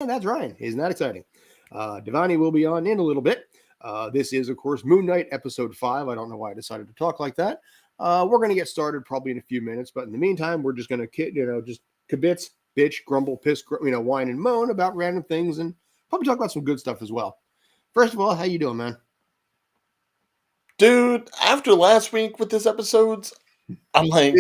And that's Ryan. Isn't that exciting? Devani will be on in a little bit. This is, of course, Moon Knight episode 5. I don't know why I decided to talk like that. We're going to get started probably in a few minutes, but in the meantime, we're just going to, just kibitz, bitch, grumble, piss, whine and moan about random things and probably talk about some good stuff as well. First of all, how you doing, man? Dude, after last week with this episodes, I'm like,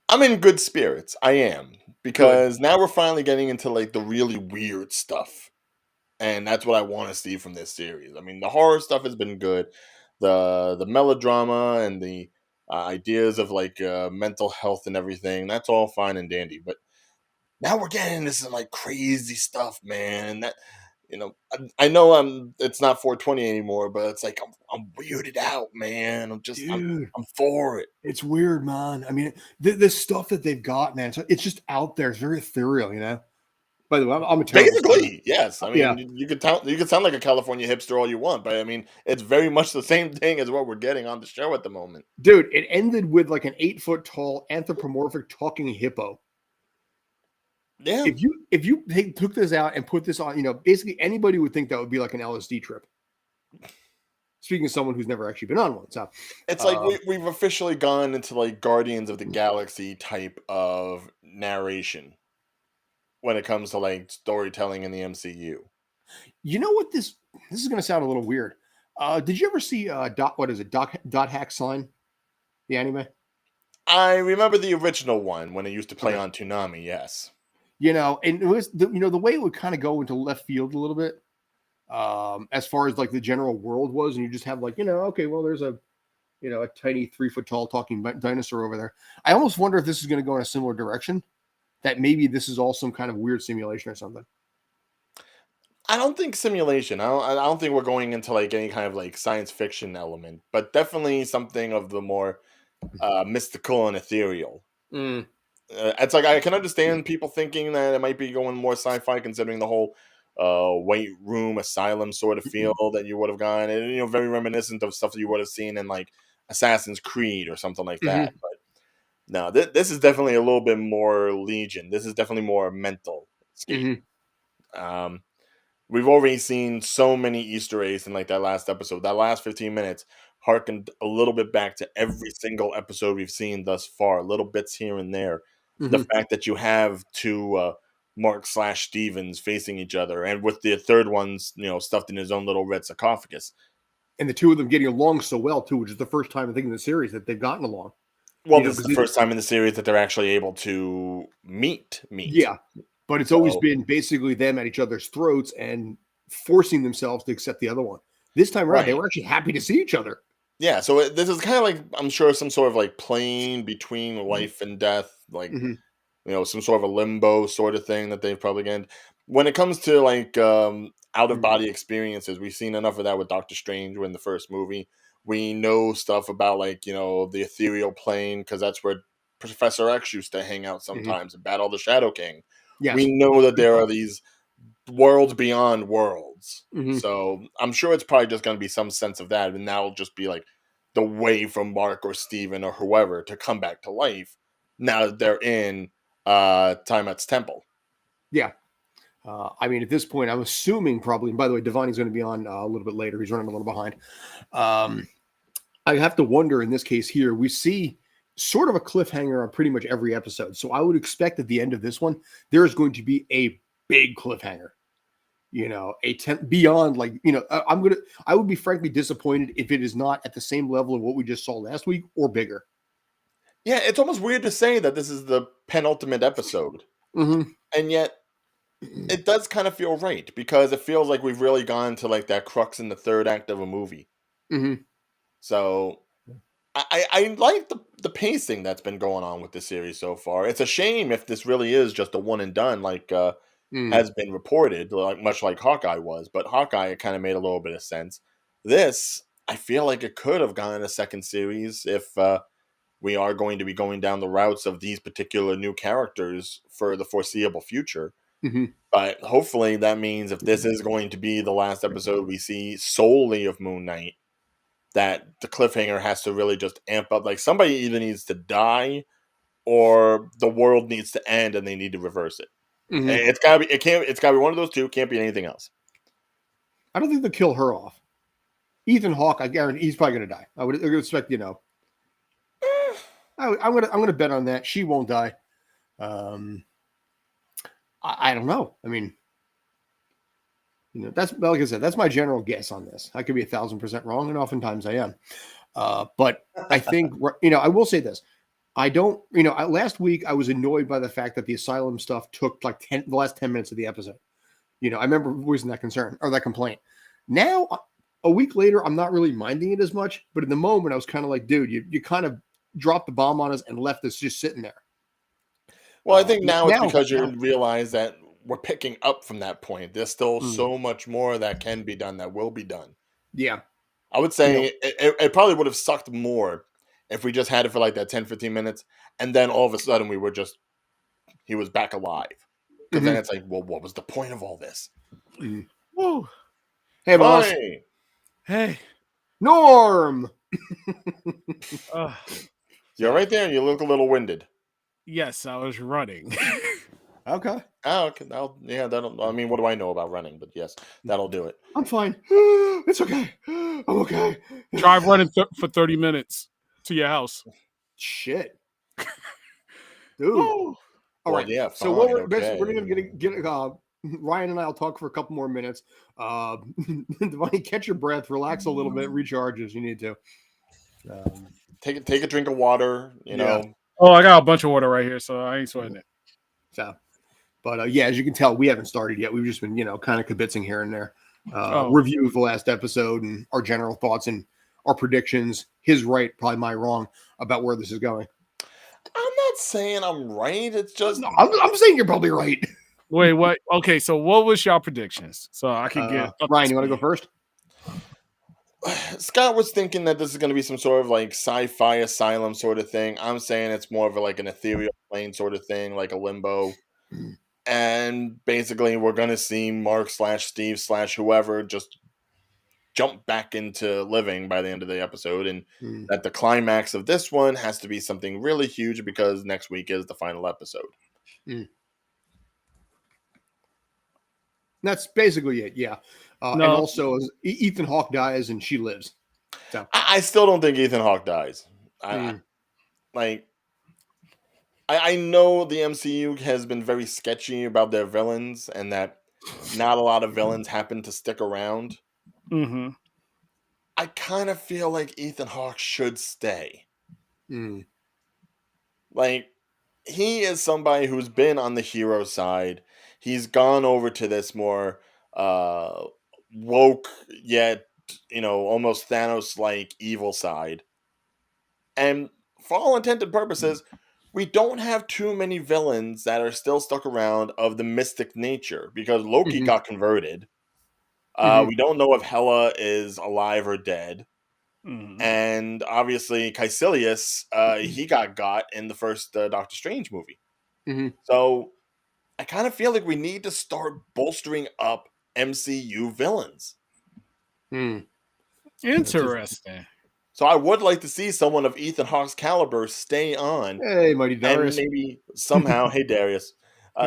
I'm in good spirits. I am. Good. Because now we're finally getting into like the really weird stuff. And that's what I want to see from this series. I mean, the horror stuff has been good. The melodrama and the ideas of like mental health and everything, that's all fine and dandy. But now we're getting into some like crazy stuff, man. That I know it's not 420 anymore, but it's like I'm weirded out, man. Dude, I'm for it. it's weird, man. I mean, the stuff that they've got, man, it's just out there. It's very ethereal, By the way, I'm a terrible stoner. Basically, yes. I Yeah, mean, you could sound like a California hipster all you want, but I mean, it's very much the same thing as what we're getting on the show at the moment. dude, it ended with like an 8 foot tall anthropomorphic talking hippo. Yeah, If you took this out and put this on, basically anybody would think that would be like an LSD trip. Speaking of someone who's never actually been on one, so it's like um, we've officially gone into like Guardians of the Galaxy type of narration when it comes to like storytelling in the MCU. you know what this is going to sound a little weird. Did you ever see dot hack sign, the anime? I remember the original one when it used to play Okay, on Toonami. Yes. and it was the way it would kind of go into left field a little bit, as far as like the general world was, and you just have like okay, well, there's a tiny 3 foot tall talking dinosaur over there. I almost wonder if this is going to go in a similar direction. That maybe this is all some kind of weird simulation or something. I don't think simulation. I don't think we're going into like any kind of like science fiction element, but definitely something of the more mystical and ethereal. Mm. It's like I can understand people thinking that it might be going more sci-fi, considering the whole white room asylum sort of feel that you would have gotten, and very reminiscent of stuff that you would have seen in like Assassin's Creed or something like Mm-hmm. that. But no, this is definitely a little bit more Legion. This is definitely more mental escape. Mm-hmm. Um, we've already seen so many Easter eggs in like that last episode. That last 15 minutes harkened a little bit back to every single episode we've seen thus far, little bits here and there. The Mm-hmm. fact that you have two Mark slash Stevens facing each other, and with the third one's stuffed in his own little red sarcophagus. And the two of them getting along so well too, which is the first time I think in the series that they've gotten along. Well, this is Because the first time in the series that they're actually able to meet. yeah, but it's always So been basically them at each other's throats and forcing themselves to accept the other one. This time around, they right. were actually happy to see each other. Yeah, so this is kind of like, I'm sure, some sort of like plane between life and death, like Mm-hmm. some sort of a limbo sort of thing that they've probably gained. When it comes to like out of body experiences, we've seen enough of that with Doctor Strange in the first movie. We know stuff about like the ethereal plane, because that's where Professor X used to hang out Mm-hmm. sometimes and battle the Shadow King. We Yes. know that Good there are point. these worlds beyond worlds. Mm-hmm. So I'm sure it's probably just going to be some sense of that, and that'll just be like the way for Mark or Steven or whoever to come back to life now that they're in Tiamat's temple. Yeah. I mean, at this point, I'm assuming probably. And by the way, Devani's going to be on a little bit later. He's running a little behind. Um, I have to wonder in this case here, we see sort of a cliffhanger on pretty much every episode. So I would expect at the end of this one, there is going to be a big cliffhanger. Beyond like I would be frankly disappointed if it is not at the same level of what we just saw last week or bigger. Yeah, it's almost weird to say that this is the penultimate episode, Mm-hmm. and yet it does kind of feel right, because it feels like we've really gone to like that crux in the third act of a movie. Mm-hmm. So I like the pacing that's been going on with the series so far. It's a shame if this really is just a one and done, like Mm. has been reported, like much like Hawkeye was. But Hawkeye kind of made a little bit of sense. This, I feel like it could have gone a second series if we are going to be going down the routes of these particular new characters for the foreseeable future. Mm-hmm. But hopefully that means if this is going to be the last episode we see solely of Moon Knight, that the cliffhanger has to really just amp up. Like somebody either needs to die or the world needs to end and they need to reverse it. Mhm. It's gotta be. It's gotta be one of those two. Can't be anything else. I don't think they'll kill her off. Ethan Hawke, I guarantee he's probably going to die. I would expect, I'm gonna bet on that. She won't die. Um, I don't know. I mean, that's like I said, that's my general guess on this. I could be 1,000% wrong, and oftentimes I am. But I think I will say this. I don't. Last week I was annoyed by the fact that the asylum stuff took like the last 10 minutes of the episode. I remember voicing that concern or that complaint. Now, a week later, I'm not really minding it as much. But in the moment, I was kind of like, dude, you kind of dropped the bomb on us and left us just sitting there. Well, I think now it's because you now. realize that we're picking up from that point. There's still so much more that can be done, that will be done. Yeah. I would say it probably would have sucked more if we just had it for like that 10, 15 minutes. And then all of a sudden he was back alive. Because then it's like, well, what was the point of all this? Woo. Hey, boss. Hey. Norm. You're right there and you look a little winded. Yes, I was running. Okay. Oh, okay. I mean, what do I know about running? But yes, that'll do it. I'm fine. It's okay. I'm okay. Try running for 30 minutes to your house. Shit. Dude. All right. Yeah. So what we're going to get Ryan and I will talk for a couple more minutes. Devani, catch your breath, relax a little bit, recharge as you need to. Take a drink of water, you know. Oh, I got a bunch of water right here, so I ain't sweating it. So, but as you can tell, we haven't started yet. We've just been, kind of kibitzing here and there. Review of the last episode and our general thoughts and our predictions. His right, probably my wrong about where this is going. I'm not saying I'm right. It's just I'm saying you're probably right. Wait, what? Okay, so what was your predictions? So I can get Ryan. You want to go first? Scott was thinking that this is going to be some sort of like sci-fi asylum sort of thing. I'm saying it's more of like an ethereal plane sort of thing, like a limbo. And basically, we're going to see Mark / Steve / whoever just jump back into living by the end of the episode. And that the climax of this one has to be something really huge because next week is the final episode. That's basically it, yeah. And also, Ethan Hawke dies and she lives. So. I still don't think Ethan Hawke dies. I know the MCU has been very sketchy about their villains and that not a lot of villains happen to stick around. Mm-hmm. I kind of feel like Ethan Hawke should stay. Like, he is somebody who's been on the hero side. He's gone over to this more woke yet, almost Thanos-like evil side. And for all intents and purposes, we don't have too many villains that are still stuck around of the mystic nature because Loki got converted. We don't know if Hela is alive or dead. And obviously Caecilius, he got in the first Doctor Strange movie. So I kind of feel like we need to start bolstering up MCU villains. Interesting. So I would like to see someone of Ethan Hawke's caliber stay on. Hey, Mighty Darius. And maybe somehow, hey Darius,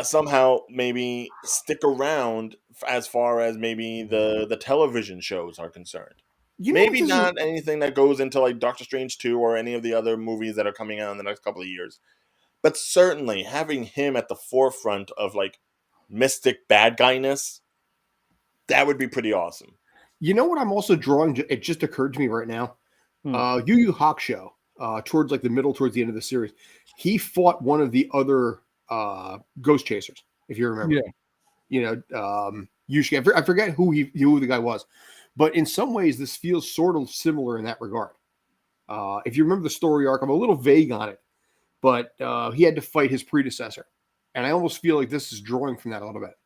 somehow maybe stick around as far as maybe the television shows are concerned. Maybe not anything that goes into like Doctor Strange 2 or any of the other movies that are coming out in the next couple of years. But certainly having him at the forefront of like mystic bad guyness, that would be pretty awesome. You know what I'm also drawing? It just occurred to me right now. Yu Yu Hakusho, towards like the middle, towards the end of the series, he fought one of the other ghost chasers, if you remember. Yusuke. I forget who the guy was, but in some ways this feels sort of similar in that regard. If you remember the story arc, I'm a little vague on it, but he had to fight his predecessor, and I almost feel like this is drawing from that a little bit.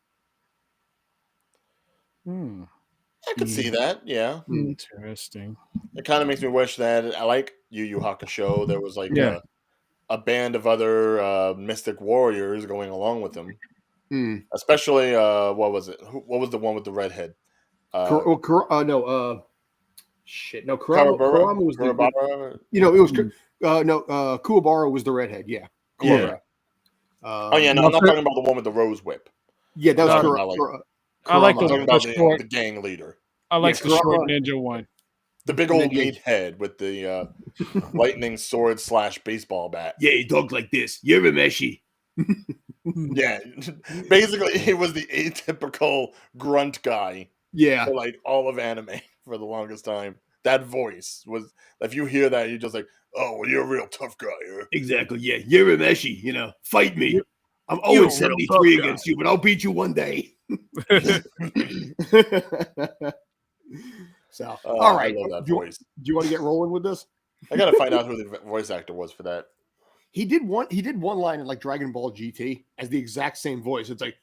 I could see that, yeah. Interesting. It kind of makes me wish that I like Yu Yu Hakusho. There was like a band of other mystic warriors going along with him. Especially, what was it? What was the one with the redhead? Kurama was Kurabara? it was Kuwabara was the redhead, yeah. Kuwabara. Oh yeah, no, I'm not talking about the one with the rose whip. Yeah, that was talking Kurama. about, like- I like I'm talking about short. the gang leader, I like Yeah, the short Kurama. ninja one. the big And old then, yeah. meathead with the lightning sword / baseball bat. Yeah, he talked like this. You're a meshy. Yeah, basically, he was the atypical grunt guy Yeah, for like all of anime for the longest time. That voice was, if you hear that, you're just like, oh, well, you're a real tough guy. Huh? exactly. Yeah, you're a meshy. Fight me. You- I'm you're a real 0-73 tough guy. against you, but I'll beat you one day. So, all right. I love that do voice. you want to get rolling with this? I gotta find out who the voice actor was for that. He did one line in like Dragon Ball GT as the exact same voice. It's like,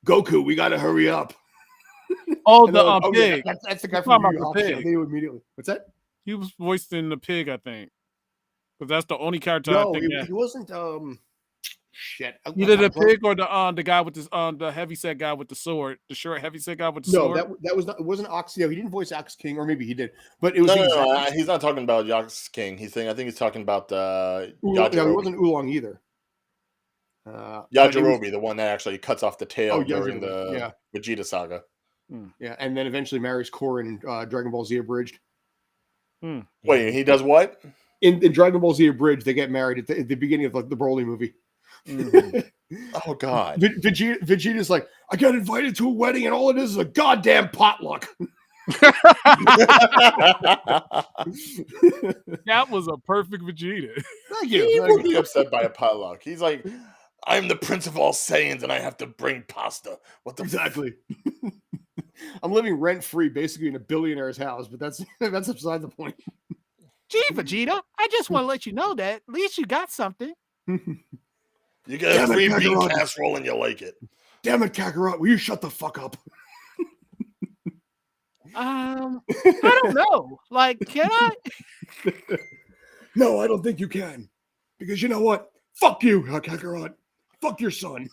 Goku, we gotta hurry up. Oh, And the they're like, oh, yeah, pig. that's the guy You're from talking Yu Yu about the Hakusho. pig. They knew immediately. What's that? He was voiced in the pig, I think. Because that's the only character I No, think. he wasn't. Shit. Either the pig or the guy with the heavyset guy with the sword, the short heavyset guy with the No, sword. that was not. It wasn't Oxio. He didn't voice Ox King, or maybe he did. But it was No, he's not talking about Yax King. I think he's talking about No, it Yajirobe. wasn't Oolong either. Yajirobe, the one that actually cuts off the tail Oh, during Yajirobe, the Vegeta saga. Yeah, and then eventually marries Korra in Dragon Ball Z Abridged. Wait, he does what? In Dragon Ball Z Abridged, they get married at the beginning of like the Broly movie. Oh God! Vegeta's like, I got invited to a wedding, and all it is a goddamn potluck. That was a perfect Vegeta. Thank you. He Thank would you. be upset by a potluck. He's like, I'm the prince of all Saiyans, and I have to bring pasta. What the Exactly. I'm living rent free, basically in a billionaire's house, but that's beside the point. Gee, Vegeta, I just want to let you know that at least you got something. You get a Damn it, free bean Kakarot. casserole and you like it. Damn it, Kakarot! Will you shut the fuck up? I don't know. Like, can I? No, I don't think you can, because you know what? Fuck you, Kakarot. Fuck your son.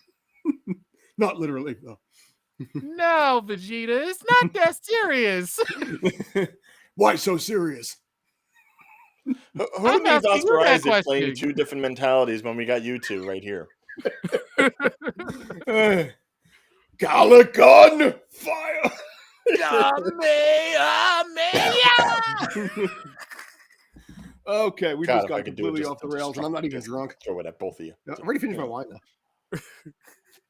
Not literally, though. No, Vegeta, it's not that serious. Why so serious? Who I'm needs asking Oscar you that Isaac playing question. two different mentalities when we got you two right here? Calican fire. Okay, we God, just if I got could do it, completely just- off the rails, and I'm not even just drunk. Throw it at both of you. I've already finished my wine though.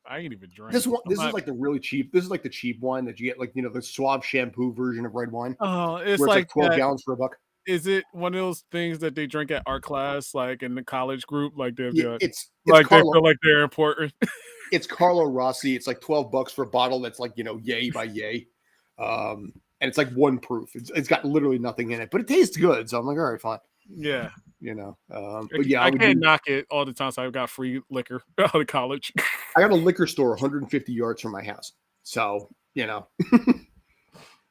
I ain't even drink. This one, I'm this not- is like the really cheap. This is like the cheap wine that you get, like the Suave shampoo version of red wine, Oh, where it's it's like 12 that. gallons for $1. Is it one of those things that they drink at art class, like in the college group, like they're Yeah, it's like they Carlo, feel like they're important? it's Carlo Rossi. It's like $12 for a bottle that's like yay by yay, and it's like one proof. It's got literally nothing in it, but it tastes good. So I'm like, all right, fine. Yeah, But yeah, I can't knock it all the time. So I've got free liquor out of college. I got a liquor store 150 yards from my house, so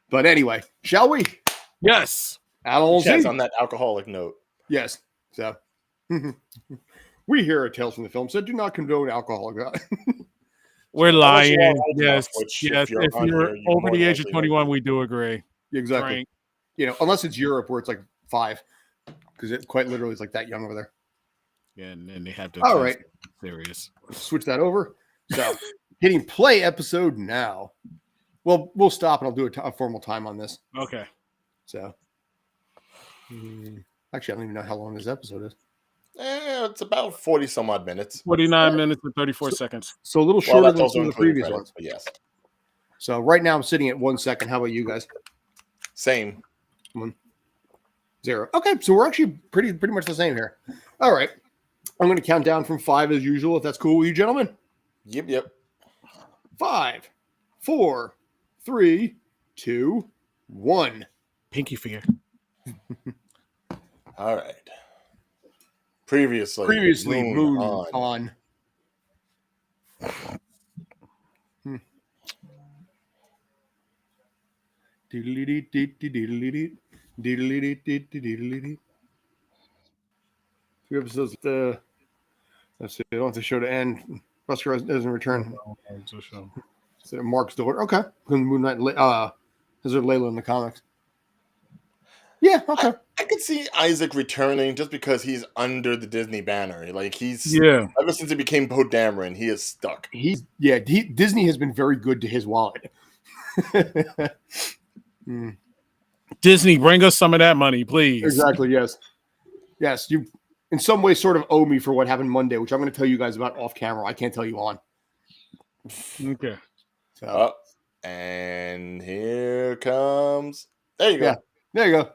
But anyway, shall we? Yes. Yes, on that alcoholic note. Yes. So we here at Tales from the Film said do not condone alcohol. We're Unless you are lying. old Yes, enough, which yes. if If you're on you're here, you're over more the than age of likely 21, we do agree. Exactly. Drink. Unless it's Europe where it's like 5, because it quite literally is like that young over there. Yeah, and then they have to. All right. Serious. Switch that over. So hitting play episode now. Well, we'll stop and I'll do a formal time on this. Okay. So actually, I don't even know how long this episode is. It's about 40 some odd minutes. 49 minutes and 34 seconds. So a little Well, shorter that's than also some of the including previous credits, ones. but yes. So right now I'm sitting at 1 second. How about you guys? Same. 0. Okay, so we're actually pretty much the same here. All right. I'm going to count down from 5 as usual, if that's cool with you, gentlemen. Yep. 5, 4, 3, 2, 1. Pinky finger. All right. Previously Moon on. Few episodes. Let's see. I don't have to show to end. Buster doesn't return. So Mark's daughter. Okay. Moon Knight. Is there Layla in the comics? Yeah, okay. I could see Isaac returning just because he's under the Disney banner. Like he's Yeah. ever since he became Poe Dameron, he is stuck. Disney has been very good to his wallet. Disney, bring us some of that money, please. Exactly. Yes. You, in some way, sort of owe me for what happened Monday, which I'm going to tell you guys about off camera. I can't tell you on. Okay. So, and here comes. There you go. Yeah, there you go.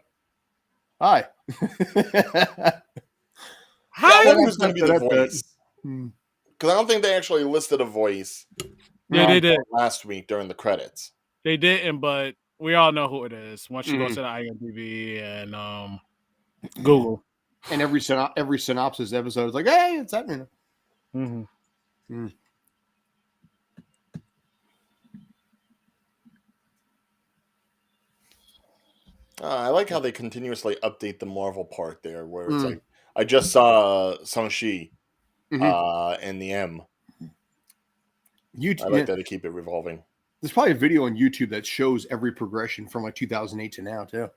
Hi. Hi. I who's going to be the voice? Because I don't think they actually listed a voice. Yeah, they did last week during the credits. They didn't, but we all know who it is once you go to the IMDb and Google. And every synopsis episode is like, hey, it's happening. I like how they continuously update the Marvel part there, where it's like, I just saw Shang-Chi in the M. I like that they keep it revolving. There's probably a video on YouTube that shows every progression from like 2008 to now, too.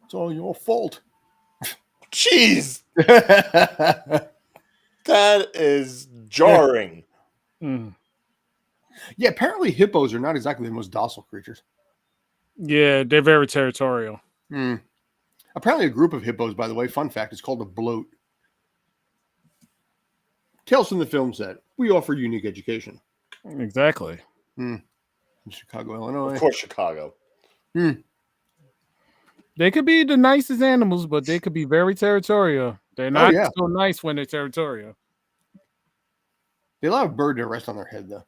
It's all your fault. Jeez. That is jarring. Yeah, apparently hippos are not exactly the most docile creatures. Yeah, they're very territorial. Apparently a group of hippos, by the way, fun fact, is called a bloat. Tales from the film set. We offer unique education. Exactly. In Chicago, Illinois. Of course, Chicago. They could be the nicest animals, but they could be very territorial. They're not so nice when they're territorial. They allow a bird to rest on their head, though.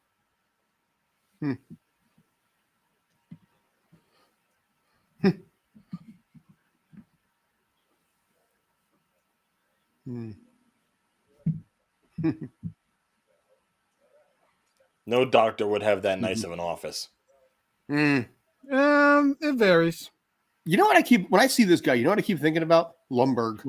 No doctor would have that nice of an office. It varies. You know what when I see this guy, you know what I keep thinking about? Lumberg.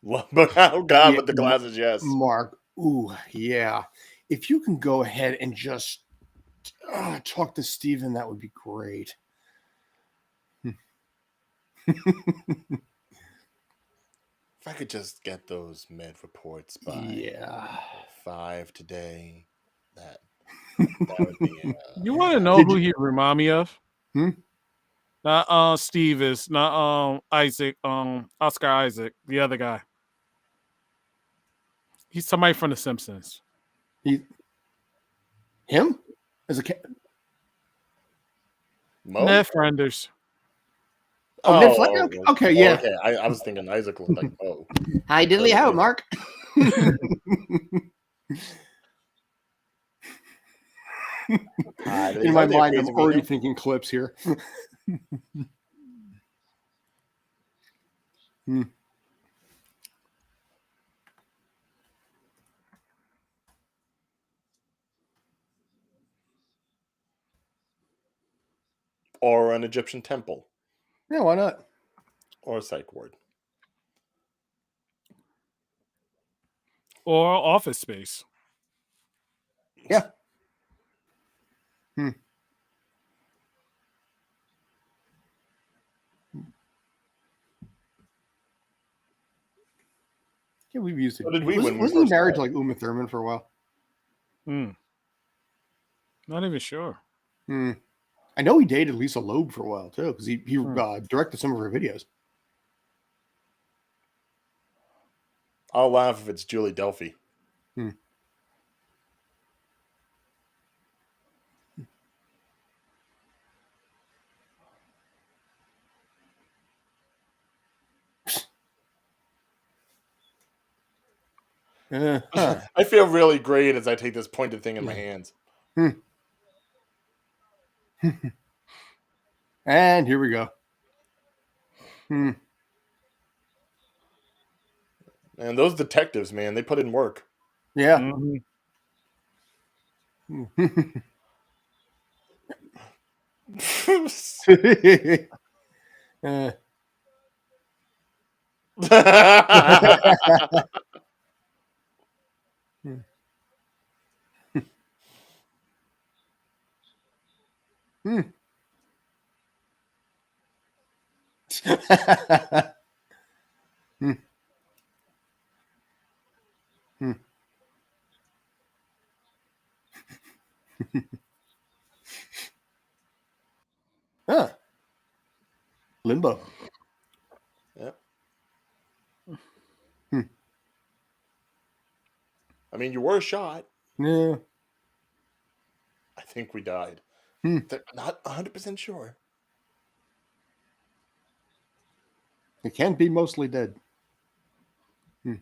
Oh God, with the glasses, yes. Mark. Ooh, yeah. If you can go ahead and just talk to Steven, that would be great. If I could just get those med reports by 5 today, that would be. You want to know who he remind me of? Not Steve is not Isaac, Oscar Isaac, the other guy. He's somebody from The Simpsons. Him? As a Ned Flanders. Oh, Ned Flanders? Okay, yeah. Okay, I was thinking Isaac looked like Bo. Hi, diddly how, Mark. In my mind, I'm already thinking clips here. Or an Egyptian temple. Yeah, why not? Or a psych ward. Or Office Space. Yeah. Yeah, we've used it. Wasn't he married to like Uma Thurman for a while? Not even sure. I know he dated Lisa Loeb for a while too, because he directed some of her videos. I'll laugh if it's Julie Delphi. I feel really great as I take this pointed thing in my hands. And here we go. And those detectives, man, they put in work. Yeah. Hmm. Hmm. Huh. Limbo. Yep. Hmm. I mean, you were shot. Yeah. I think we died. Hmm. Not 100% sure. It can be mostly dead. Hmm.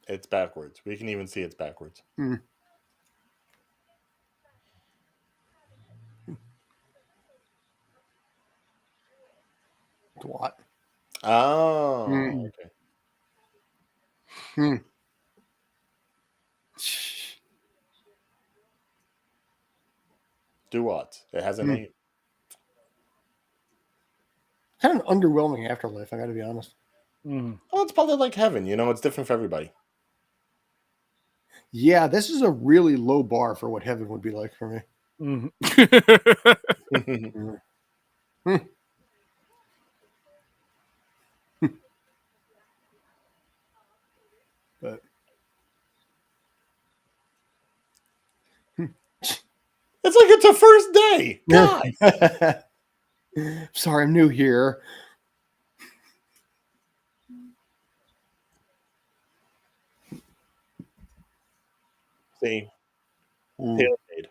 It's backwards. We can even see it's backwards. Hmm. What? Oh, okay. Hmm. Do what? It has a name. Kind of an underwhelming afterlife, I got to be honest. Mm. Oh, it's probably like heaven. It's different for everybody. Yeah, this is a really low bar for what heaven would be like for me. Mhm. Hmm. Hmm. But It's like it's a first day. God. sorry, I'm new here. See, Hmm. tailgate.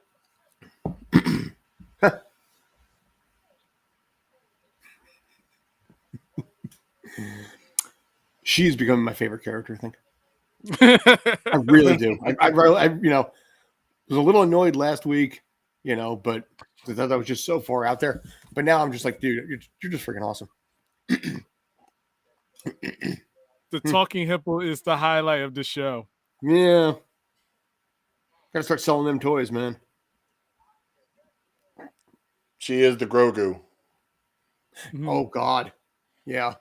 She's becoming my favorite character, I think. I really do. Was a little annoyed last week, but I thought that was just so far out there. But now I'm just like, dude, you're just freaking awesome. The talking hippo is the highlight of the show. Yeah. Gotta start selling them toys, man. She is the Grogu. Mhm. Oh, God. Yeah.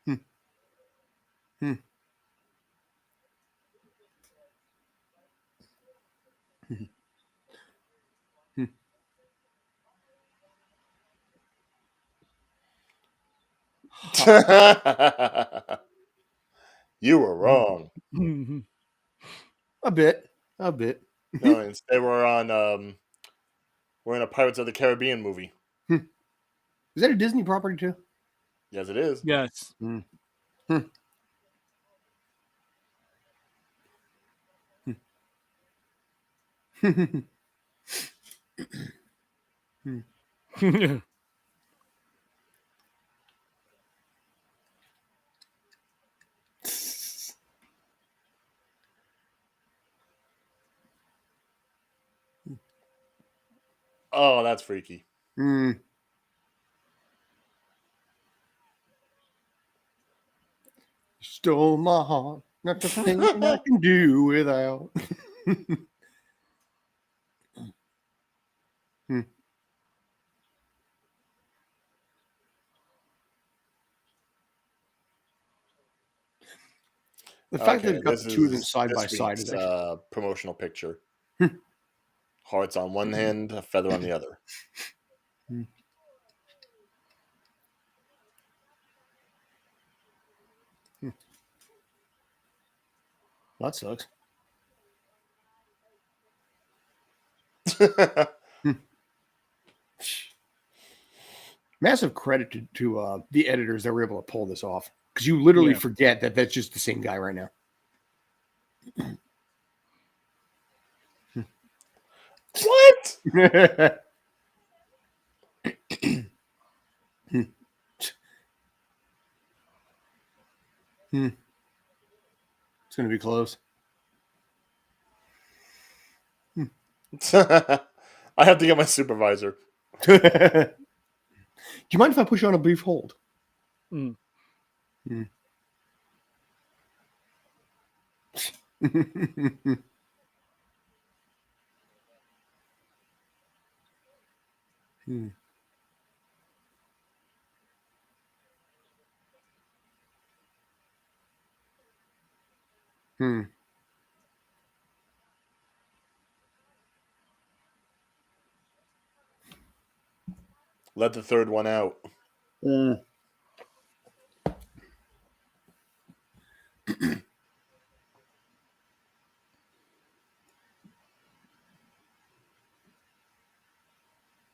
Hmm. Hmm. Hmm. You were wrong. Mhm. A bit. A bit. No, instead we're in a Pirates of the Caribbean movie. Is that a Disney property too? Yes, it is. Yes. Hmm. Hmm. Hmm. Hmm. Oh, that's freaky. Hmm. Stole my heart. Not the thing I can do without. Hmm. The fact that Okay, they've got this the two of them is side by this side is week's actually. promotional picture. Hmm. Hearts on one hand, a feather on the other. Hmm. Hmm. That sucks. Hmm. Massive credit to the editors that were able to pull this off because you literally Yeah. forget that that's just the same guy right now. What? Hmm. Hmm. It's going to be close. I have to get my supervisor. Do you mind if I push you on a brief hold? Mm. Hmm. Hmm. Hmm. Let the third one out.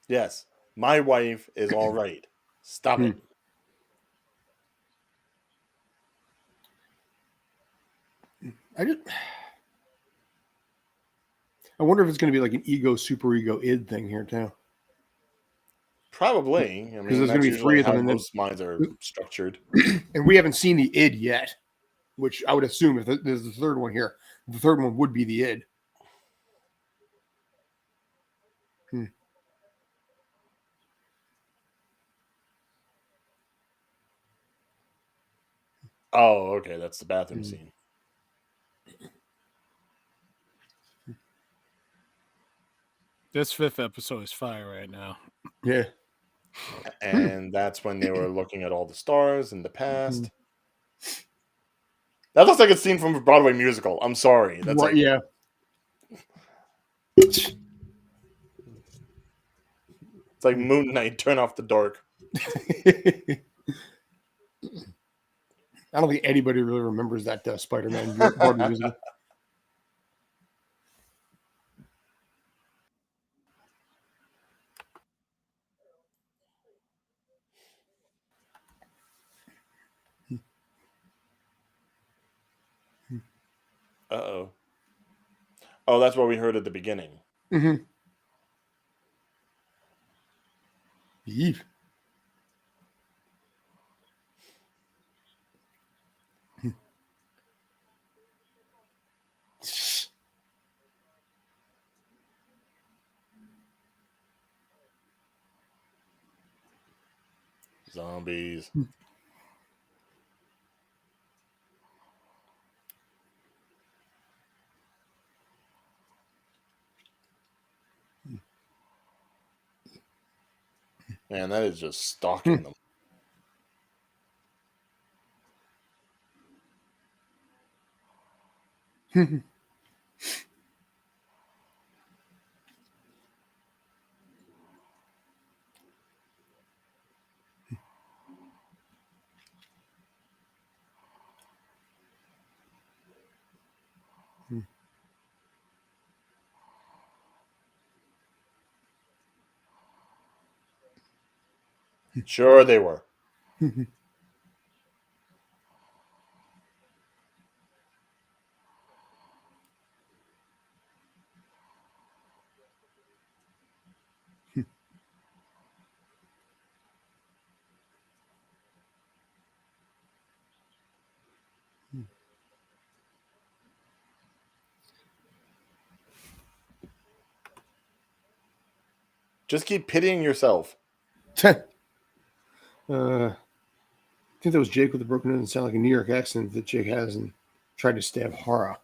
Yes, my wife is all right. Stop it. I wonder if it's going to be like an ego, superego, id thing here too. Probably. I Because mean, there's going that's to be three usually of them, how and then most minds are structured. and we haven't seen the id yet, which I would assume if there's the third one here, the third one would be the id. Oh, okay. That's the bathroom scene. This 5th episode is fire right now. Yeah. And that's when they were looking at all the stars in the past. That looks like a scene from a Broadway musical. I'm sorry. That's Right, like, yeah. it's like Moon Knight, turn off the dark. I don't think anybody really remembers that Spider-Man Broadway musical. Uh-oh. Oh, that's what we heard at the beginning. Mm-hmm. Eve. Zombies. Man, that is just stalking them. Sure they were. Just keep pitying yourself. I think that was Jake with the broken nose and sound like a New York accent that Jake has and tried to stab Hara.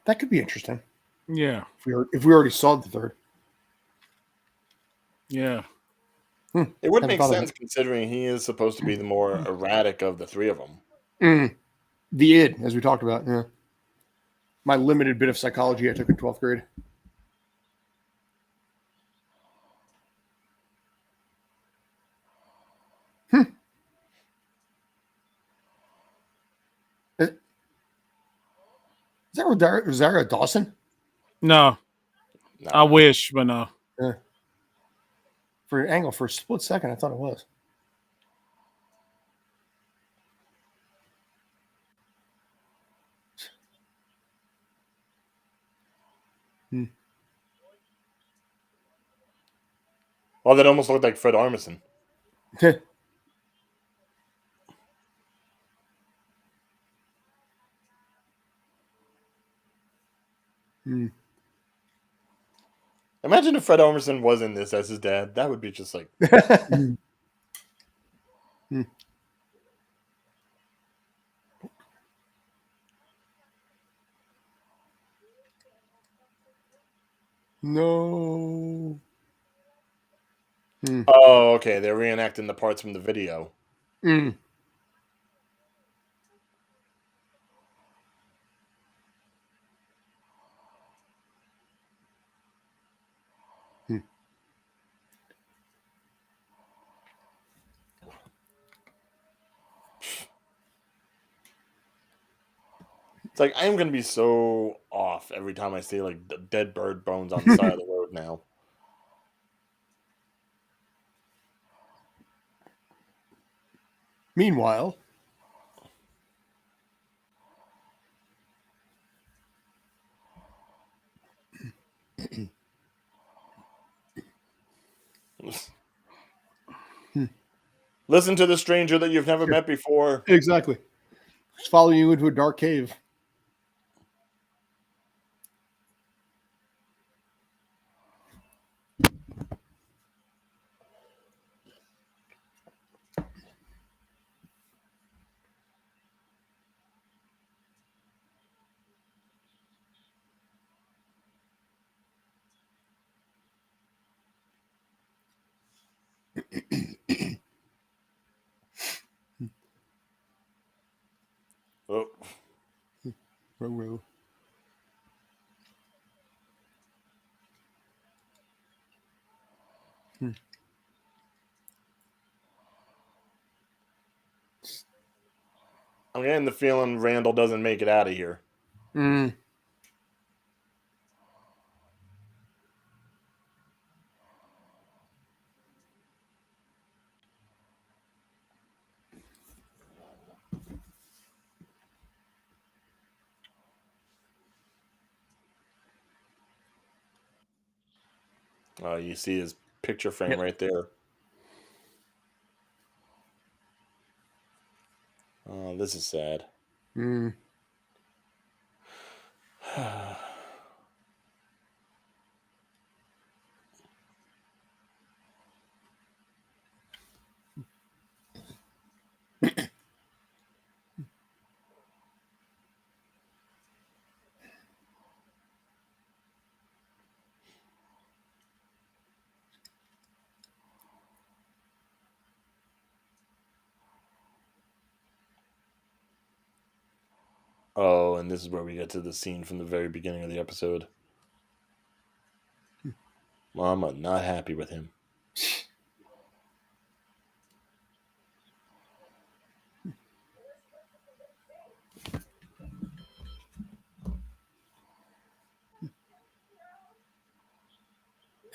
That could be interesting. Yeah. If we already saw the third. Yeah. It would Haven't make thought of sense considering he is supposed to be the more erratic of the three of them. The id, as we talked about. Yeah. My limited bit of psychology I took in 12th grade. Is that Rosario Dawson? No. No. I wish, but no. Yeah. For an angle, for a split second, I thought it was. Well, that almost looked like Fred Armisen. Imagine if Fred Armisen was in this as his dad. That would be just like... No. Hmm. Oh, okay. They're reenacting the parts from the video. Mm. Hmm. It's like I am going to be so off every time I see like dead bird bones on the side of the road now. Meanwhile, Listen to the stranger that you've never met before. exactly. Just follow you into a dark cave. Oh. Row. Hmm. I'm getting the feeling Randall doesn't make it out of here. Mm. You see his picture frame Yep. right there. Oh, this is sad. Mm. Oh, and this is where we get to the scene from the very beginning of the episode. Mama not happy with him.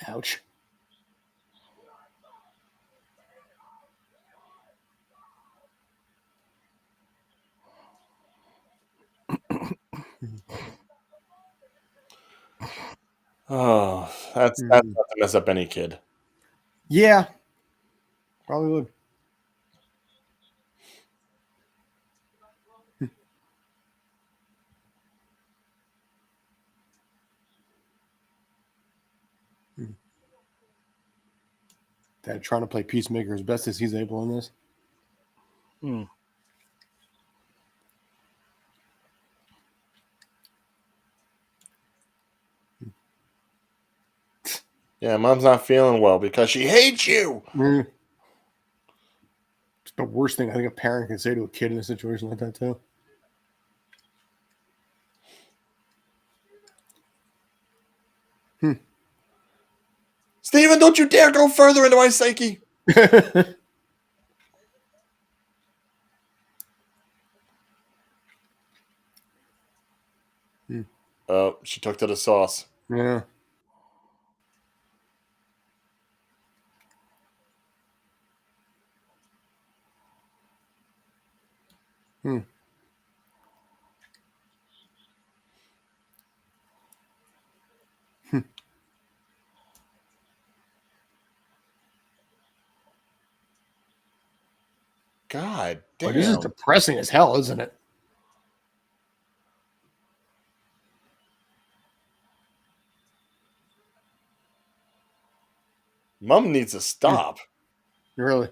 Ouch. Oh, that's not to mess up any kid. Yeah, probably would. Dad trying to play peacemaker as best as he's able in this. Mm. Yeah, mom's not feeling well because she hates you. Mm. It's the worst thing I think a parent can say to a kid in a situation like that, too. Steven, don't you dare go further into my psyche. Oh, she took to the sauce. Yeah. Hmm. God But this is damn. depressing as hell, isn't it? Mom needs to stop. Really.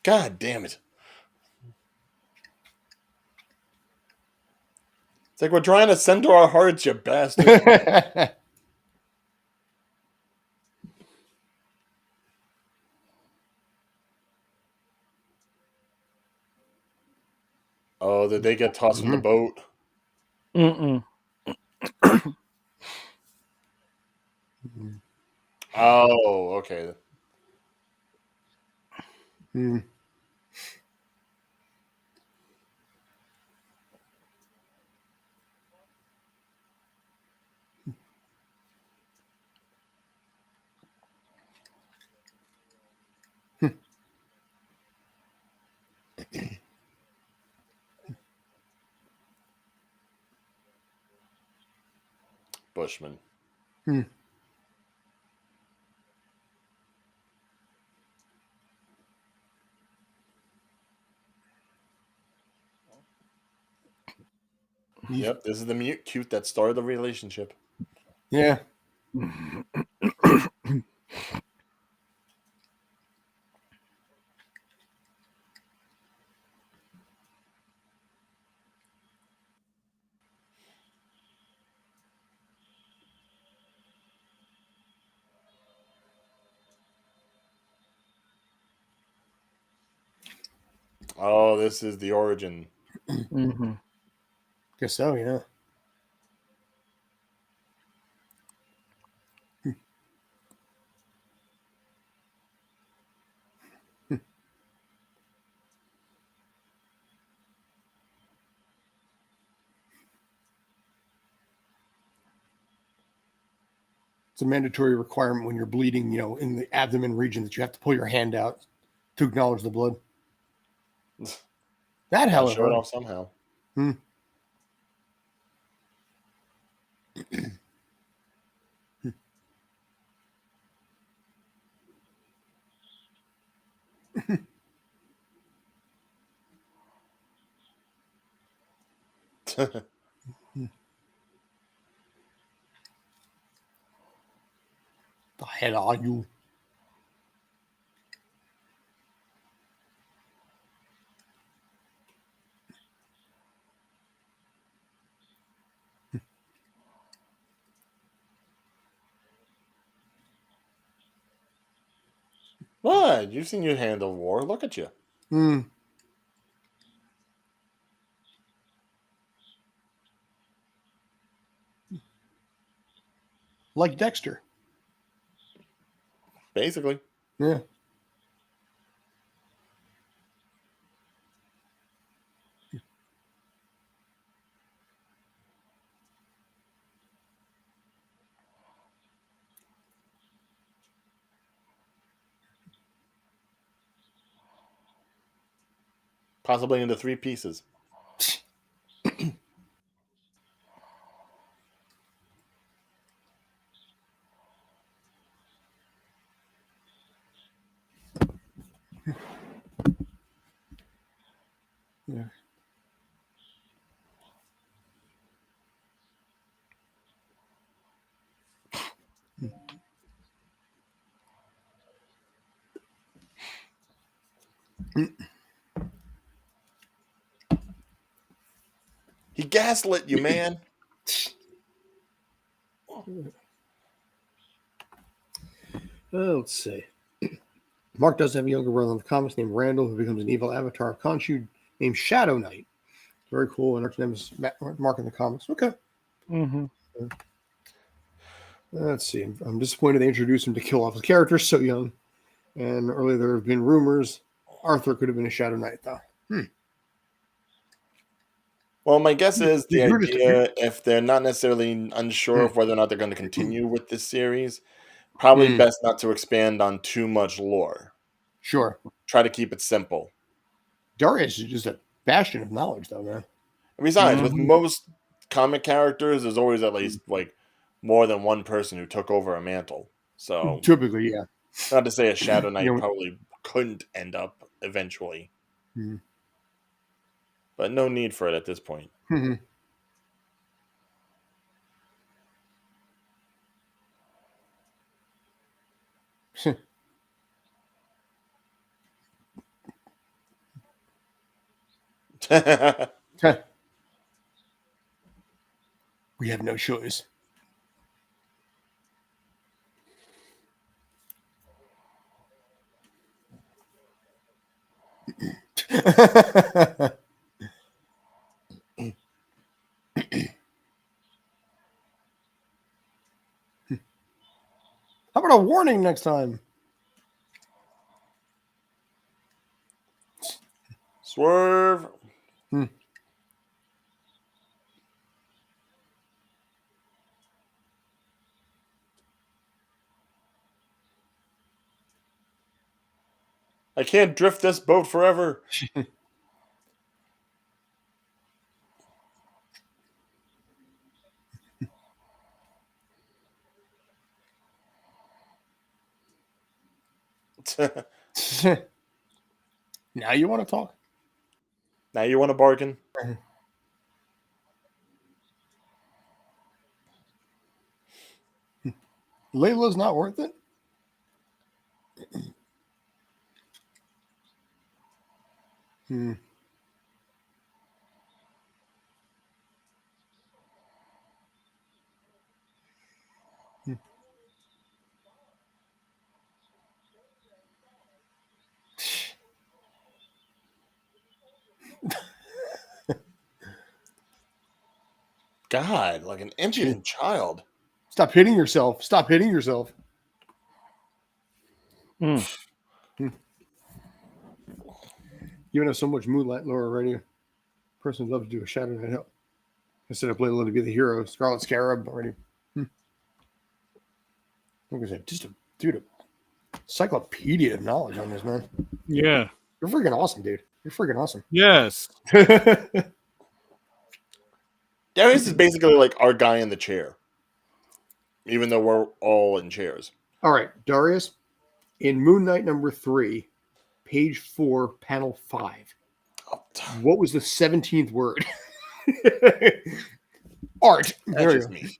God damn it. It's like we're trying to send to our hearts, you bastard. Oh, did they get tossed from the boat? Mm-mm. Oh, okay. Mm. Bushman. Hmm. Yep, this is the mute cute that started the relationship. Yeah. Oh, this is the origin. Mm-hmm. Guess so, yeah. It's a mandatory requirement when you're bleeding, in the abdomen region that you have to pull your hand out to acknowledge the blood. That, Gotta show it however, off somehow. the hell are you? What? You've seen you handle war. Look at you. Hmm. Like Dexter. Basically. Yeah. Possibly into 3 pieces. Yeah. He gaslit you, man. Let's see. Mark does have a younger brother in the comics named Randall, who becomes an evil avatar of Khonshu named Shadow Knight. Very cool. And Mark's name is Mark in the comics. Okay. Mm-hmm. Let's see. I'm disappointed they introduced him to kill off his character so young. And earlier there have been rumors Arthur could have been a Shadow Knight, though. Well, my guess is the He grew idea, if they're not necessarily unsure of whether or not they're going to continue with this series, probably Hmm. best not to expand on too much lore. Sure. Try to keep it simple. Darius is just a bastion of knowledge, though, man. Besides, with Mhm. most comic characters, there's always at least like more than one person who took over a mantle. So, Typically, yeah. not to say a Shadow Knight You know, probably couldn't end up eventually, hmm. but no need for it at this point. Hmm. We have no choice. How about a warning next time? Swerve. I can't drift this boat forever. Now you want to talk? Now you want to bargain? Layla's not worth it? God, like an impudent child. Stop hitting yourself. Stop hitting yourself. Mm. You have so much moonlight lore already. Person would love to do a Shadow Night Out. Instead of Layla to be the hero, Scarlet Scarab already. Like I said, just a encyclopedia of knowledge on this, man. Yeah. You're freaking awesome, dude. You're freaking awesome. Yes. Darius is basically like our guy in the chair. Even though we're all in chairs. All right, Darius, in Moon Knight number 3, page 4, panel 5. What was the 17th word? Art. That's just me.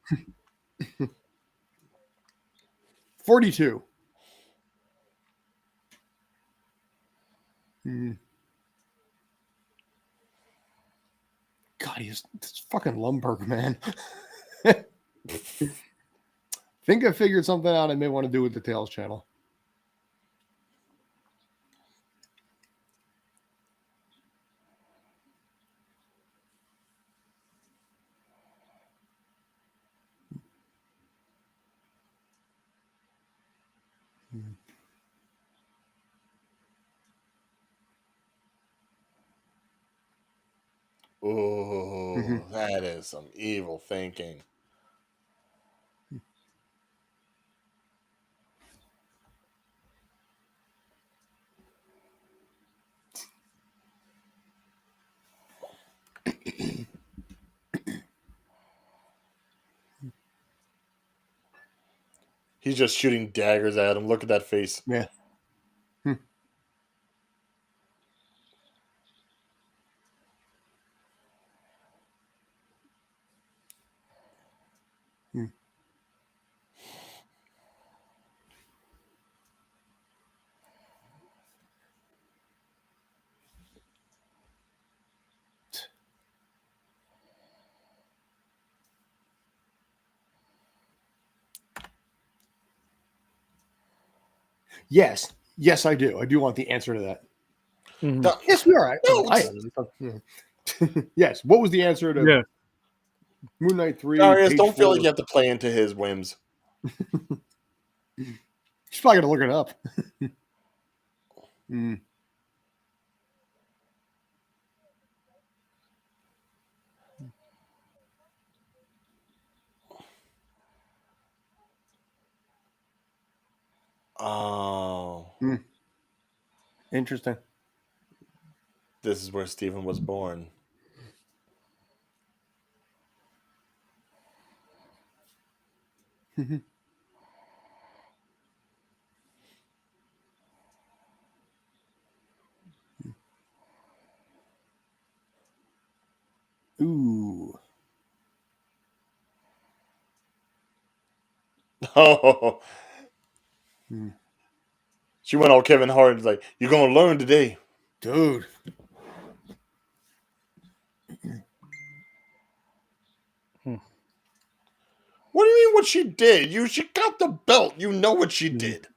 42. God, he's fucking Lumberg, man. Think I figured something out I may want to do with the Tales channel. Ooh, that is some evil thinking. He's just shooting daggers at him. Look at that face. Yeah. Yes. Yes, I do. I do want the answer to that. Mhm. Yes, we are. No, Yes. What was the answer to Yeah. Moon Knight 3? Darius, page don't feel 4? like you have to play into his whims. She's probably going to look it up. Oh. Interesting. This is where Steven was born. Ooh. Oh. She went all Kevin Hart. Like, you're going to learn today. Dude. What do you mean what she did? She got the belt. You know what she did.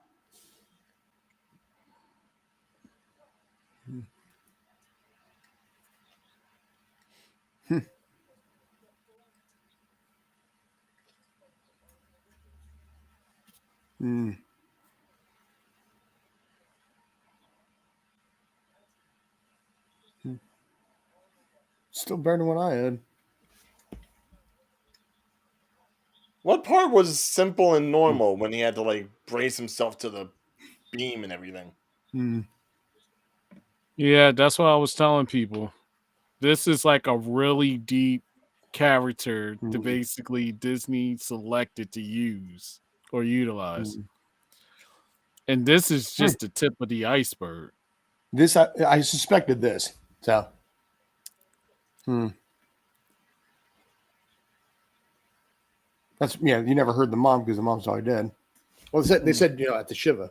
Still better than what I had. What part was simple and normal when he had to like brace himself to the beam and everything? Yeah, that's what I was telling people. This is like a really deep character to basically Disney selected to use or utilize. And this is just the tip of the iceberg. This I suspected this. So that's you never heard the mom because the mom's already dead. Well, they said at the Shiva.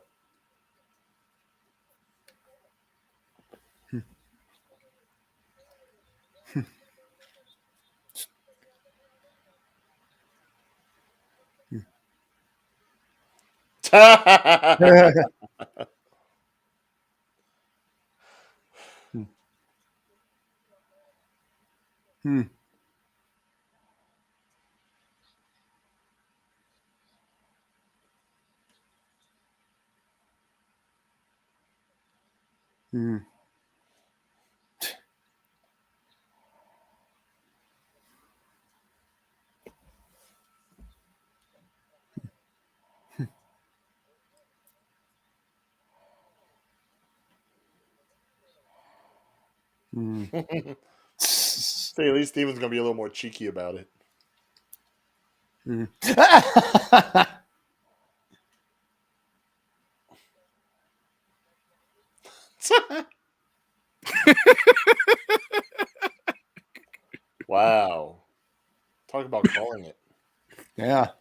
Say, at least Steven's gonna be a little more cheeky about it. Wow. Talk about calling it. Yeah.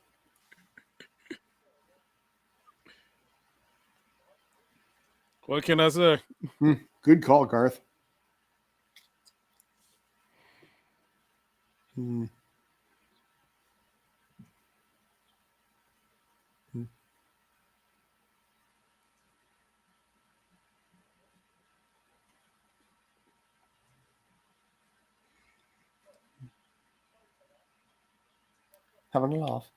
What can I say? Good call, Garth. Having a laugh.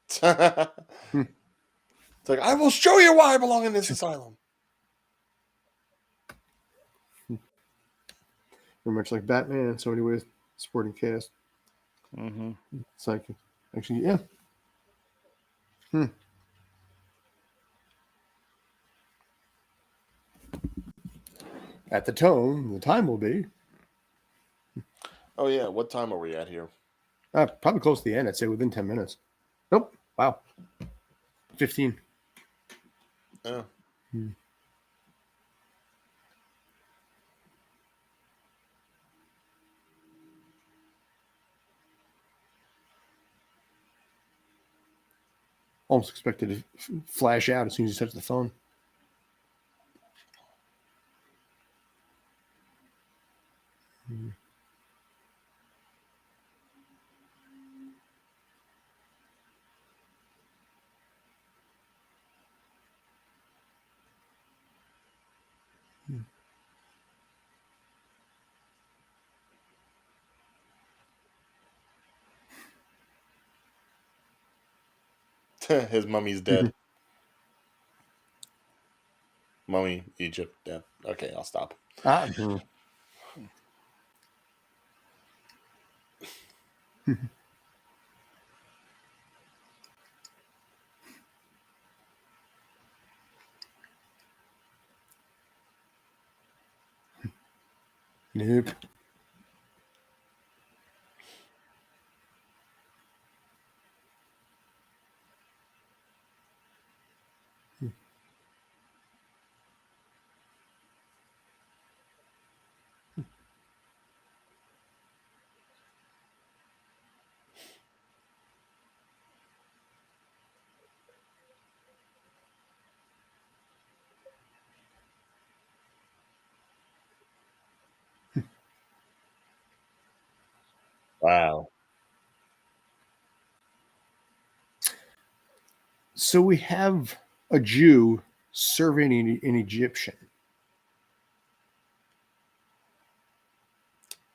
It's like, I will show you why I belong in this asylum. Very much like Batman in so many ways. Supporting cast. It's like, actually, yeah. At the tone, the time will be. Oh yeah, what time are we at here? Probably close to the end. I'd say within 10 minutes. Nope. Wow. 15. Yeah. Almost expected to flash out as soon as you touch the phone. His mummy's dead. Mummy, Egypt, dead. Okay, I'll stop. Nope. Wow. So we have a Jew serving an Egyptian.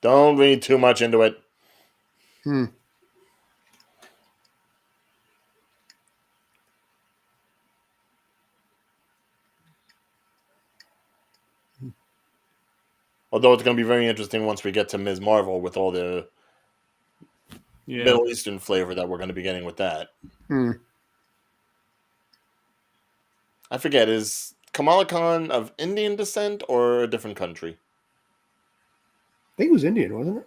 Don't read too much into it. Although it's going to be very interesting once we get to Ms. Marvel with all the Middle Eastern flavor that we're going to be getting with that. I forget, is Kamala Khan of Indian descent or a different country? I think it was Indian, wasn't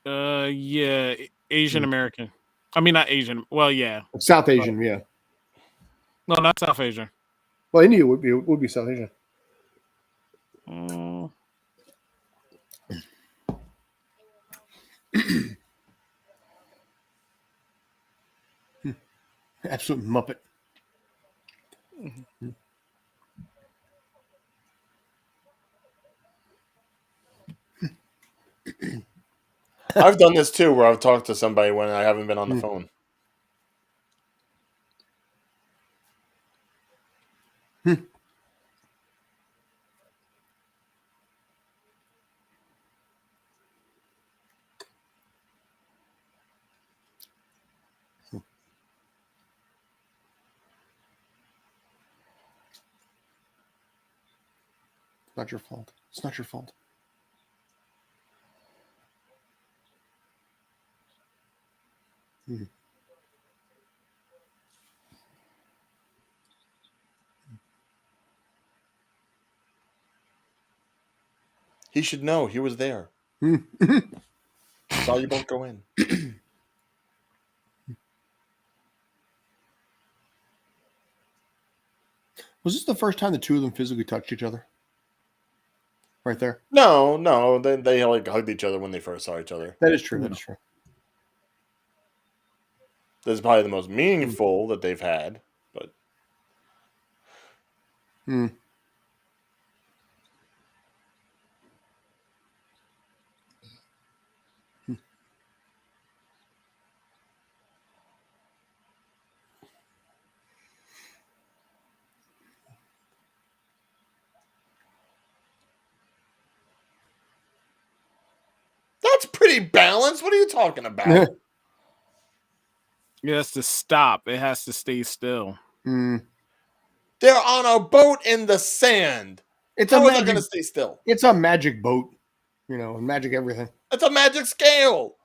it? Yeah, Asian American. I mean, not Asian. Well, yeah, South Asian, yeah. no, not South Asian. Well, India would be South Asian. Absolute Muppet. I've done this too, where I've talked to somebody when I haven't been on the phone. Not your fault. It's not your fault. He should know. He was there. Saw you both go in. Was this the first time the two of them physically touched each other? Right there. No. They like hugged each other when they first saw each other. That is true. That is true. This is probably the most meaningful that they've had, but that's pretty balanced. What are you talking about? It has to stop. It has to stay still. They're on a boat in the sand. How are they going to stay still? It's a magic boat, and magic everything. It's a magic scale.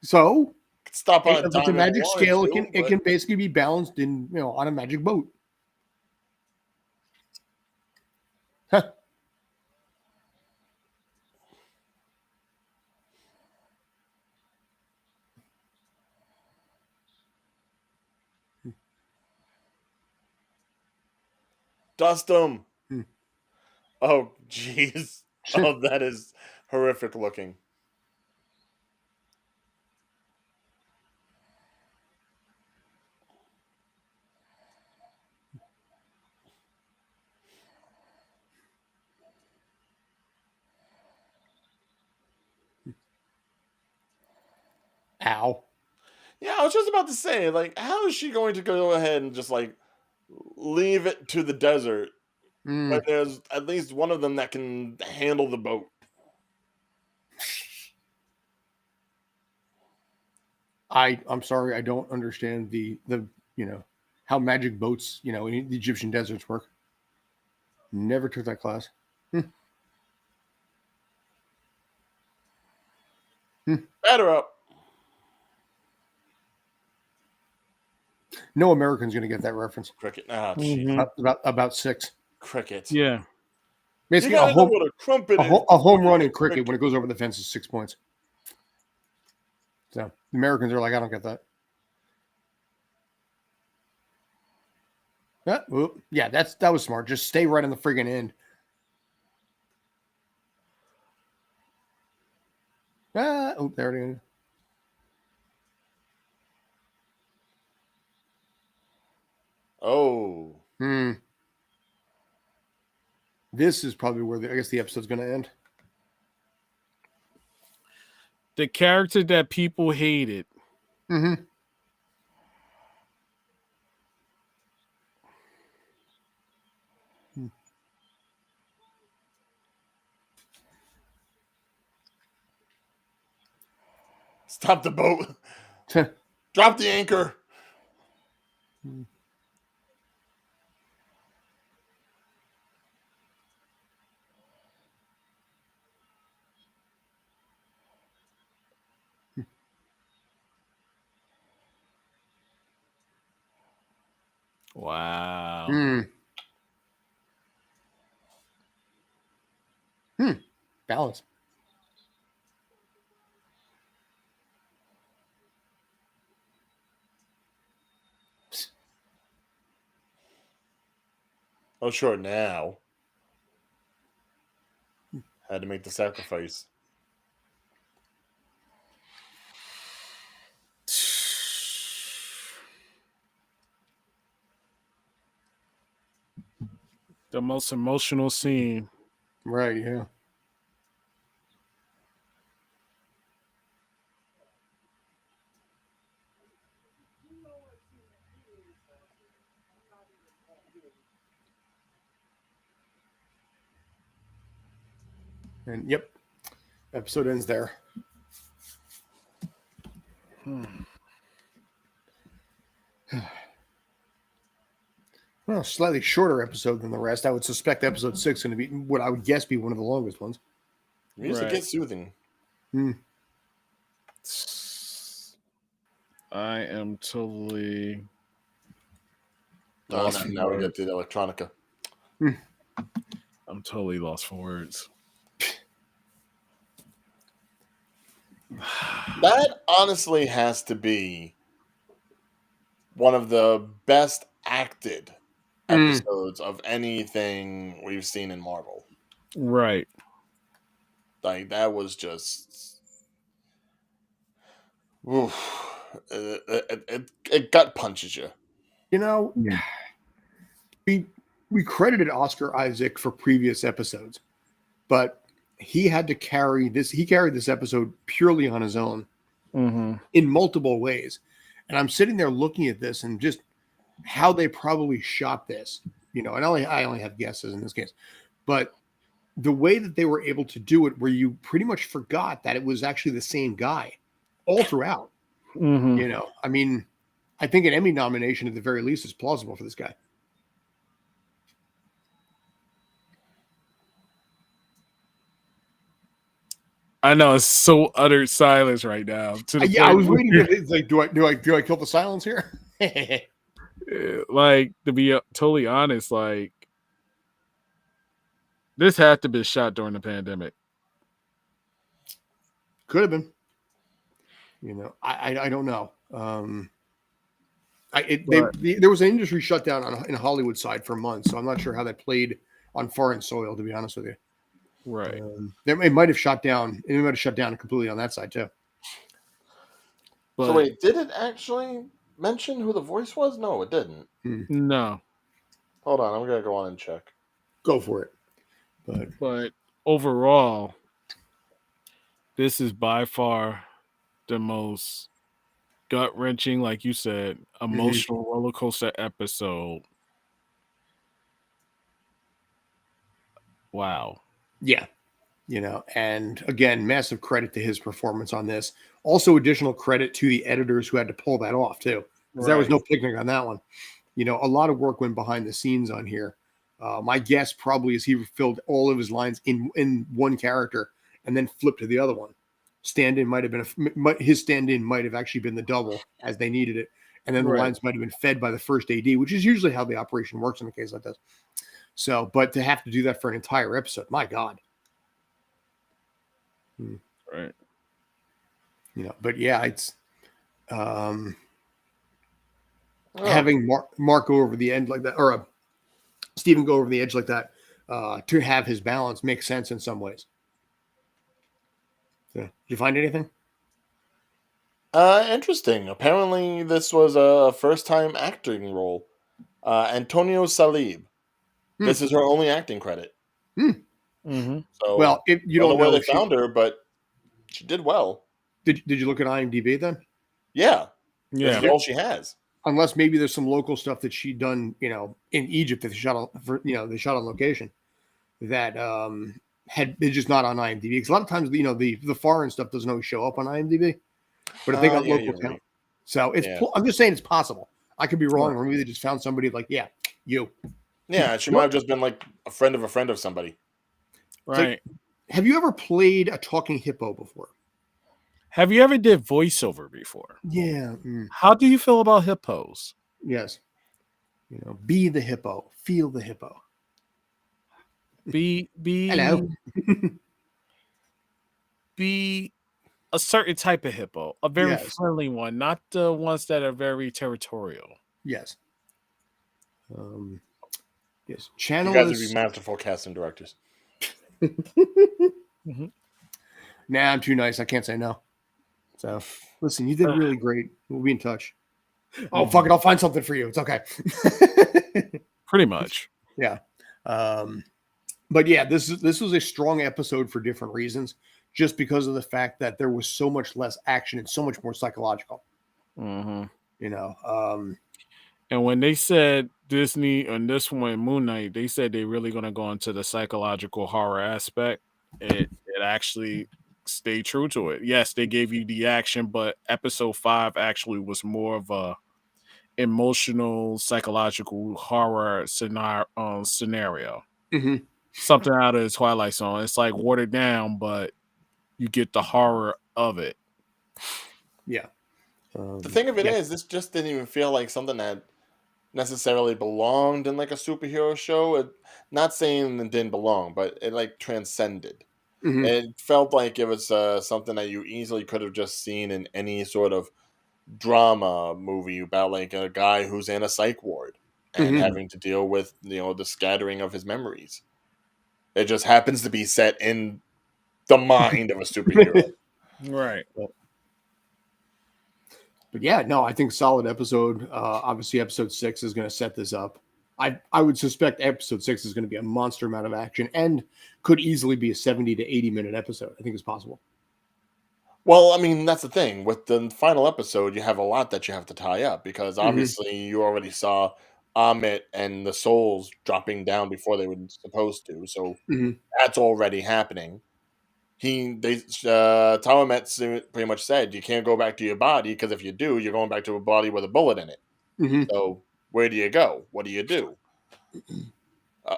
So stop on if it's a magic scale, it can basically be balanced in on a magic boat. Huh. Dust them. Oh, jeez. Oh, that is horrific looking. Ow. Yeah, I was just about to say, like, how is she going to go ahead and just, like, leave it to the desert when there's at least one of them that can handle the boat? I'm sorry, I don't understand the how magic boats, in the Egyptian deserts work. Never took that class. Batter up. No American's going to get that reference. Cricket. Ah, jeez. About 6. Cricket. Yeah. Basically, You gotta know what a crumpet is. a home run in cricket when it goes over the fence is 6 points. So the Americans are like, I don't get that. Yeah, that was smart. Just stay right on the friggin' end. There it is. Oh. This is probably where I guess the episode's going to end. the character that people hated. Mm-hmm. Stop the boat. Drop the anchor. Wow. Balance. Oh, sure, now. Had to make the sacrifice. The most emotional scene. Right, yeah. And yep, episode ends there. Well, slightly shorter episode than the rest. I would suspect episode 6 going to be what I would guess be one of the longest ones. Music is soothing. I am totally Now we get to the electronica. I'm totally lost for words. That honestly has to be one of the best acted episodes of anything we've seen in Marvel. Right. Like, that was just... Oof. It gut punches you. You know, we credited Oscar Isaac for previous episodes, but he had to carry this. He carried this episode purely on his own in multiple ways. And I'm sitting there looking at this and just how they probably shot this, you know, and I only have guesses in this case, but the way that they were able to do it, where you pretty much forgot that it was actually the same guy all throughout. You know, I mean, I think an Emmy nomination at the very least is plausible for this guy. I know, it's so utter silence right now. To the I was waiting. It's like, do I kill the silence here? Like, to be totally honest, like, this had to be shot during the pandemic. Could have been. You know, I don't know. There was an industry shutdown in Hollywood side for months, so I'm not sure how that played on foreign soil, to be honest with you. Right. It might have shut down. It might have shut down completely on that side too. But, so wait, did it actually mention who the voice was? No, it didn't. No. Hold on, I'm gonna go on and check. Go for it. But overall, this is by far the most gut-wrenching, like you said, emotional roller coaster episode. Wow. Yeah. You know, and again, massive credit to his performance on this. Also, additional credit to the editors who had to pull that off too, because there was no picnic on that one. You know, a lot of work went behind the scenes on here. My guess probably is he filled all of his lines in one character and then flipped to the other one. Stand-in might have been his stand-in might have actually been the double as they needed it, and then the lines might have been fed by the first AD, which is usually how the operation works in a case like this. So, but to have to do that for an entire episode, my God. Right. You know, but yeah, it's having Mark go over the end like that, or Steven go over the edge like that, to have his balance makes sense in some ways. So, did you find anything? Interesting. Apparently, this was a first-time acting role. Antonio Salib. This is her only acting credit. So, well, you don't know where they found her, but she did well. Did you look at IMDb then? Yeah, Yeah. that's all she has. Unless maybe there's some local stuff that she done, in Egypt that they shot they shot on location that they're just not on IMDb. Because a lot of times, the foreign stuff doesn't always show up on IMDb. But if they got Yeah, local you're talent, right. so Yeah. I'm just saying it's possible. I could be wrong, Right. or maybe they just found somebody like, yeah, you. Yeah, she You might know, have just been like a friend of somebody. it's like, Right. have you ever played a talking hippo before? Have you ever did voiceover before? Yeah. How do you feel about hippos? Yes. Be the hippo. Feel the hippo. Be Hello. be a certain type of hippo, a very Yes. friendly one, not the ones that are very territorial. Yes. Yes. You Channel guys would be this. masterful casting directors. Mhm. Nah, I'm too nice. I can't say no. So listen, you did really great. We'll be in touch. Oh, fuck it. I'll find something for you. It's okay. Pretty much. Yeah. But yeah, this was a strong episode for different reasons, just because of the fact that there was so much less action and so much more psychological. Mm-hmm. And when they said Disney and this one Moon Knight, they said they're really going to go into the psychological horror aspect. It actually stayed true to it. Yes, they gave you the action, but episode 5 actually was more of a emotional psychological horror scenario. mm-hmm. Something out of the Twilight Zone. It's like watered down, but you get the horror of it. Yeah. The thing of it is, this just didn't even feel like something that necessarily belonged in like a superhero show. Not saying it didn't belong, but it like transcended. Mm-hmm. It felt like it was something that you easily could have just seen in any sort of drama movie about like a guy who's in a psych ward and having to deal with the scattering of his memories. It just happens to be set in the mind of a superhero. Right. But yeah, no, I think solid episode. Obviously, episode 6 is going to set this up. I would suspect episode 6 is going to be a monster amount of action and could easily be a 70 to 80-minute episode. I think it's possible. Well, I mean, that's the thing. With the final episode, you have a lot that you have to tie up because obviously you already saw Amit and the souls dropping down before they were supposed to. So that's already happening. Tawamet pretty much said you can't go back to your body because if you do, you're going back to a body with a bullet in it. So where do you go? What do you do?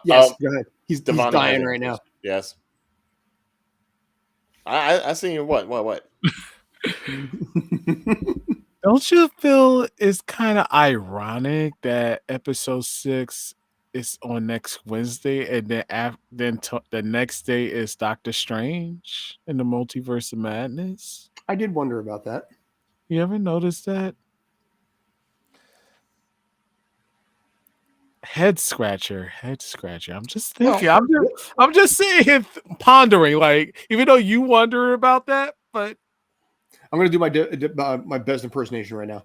Yes, go ahead. He's Devani dying right now. Yes. I see you. What? Don't you feel it's kind of ironic that episode 6 is on next Wednesday, and then the next day is Doctor Strange in the Multiverse of Madness? I did wonder about that. You ever noticed that? Head scratcher. I'm just thinking. I'm just sitting here pondering. Like, even though you wonder about that, but I'm going to do my best impersonation right now.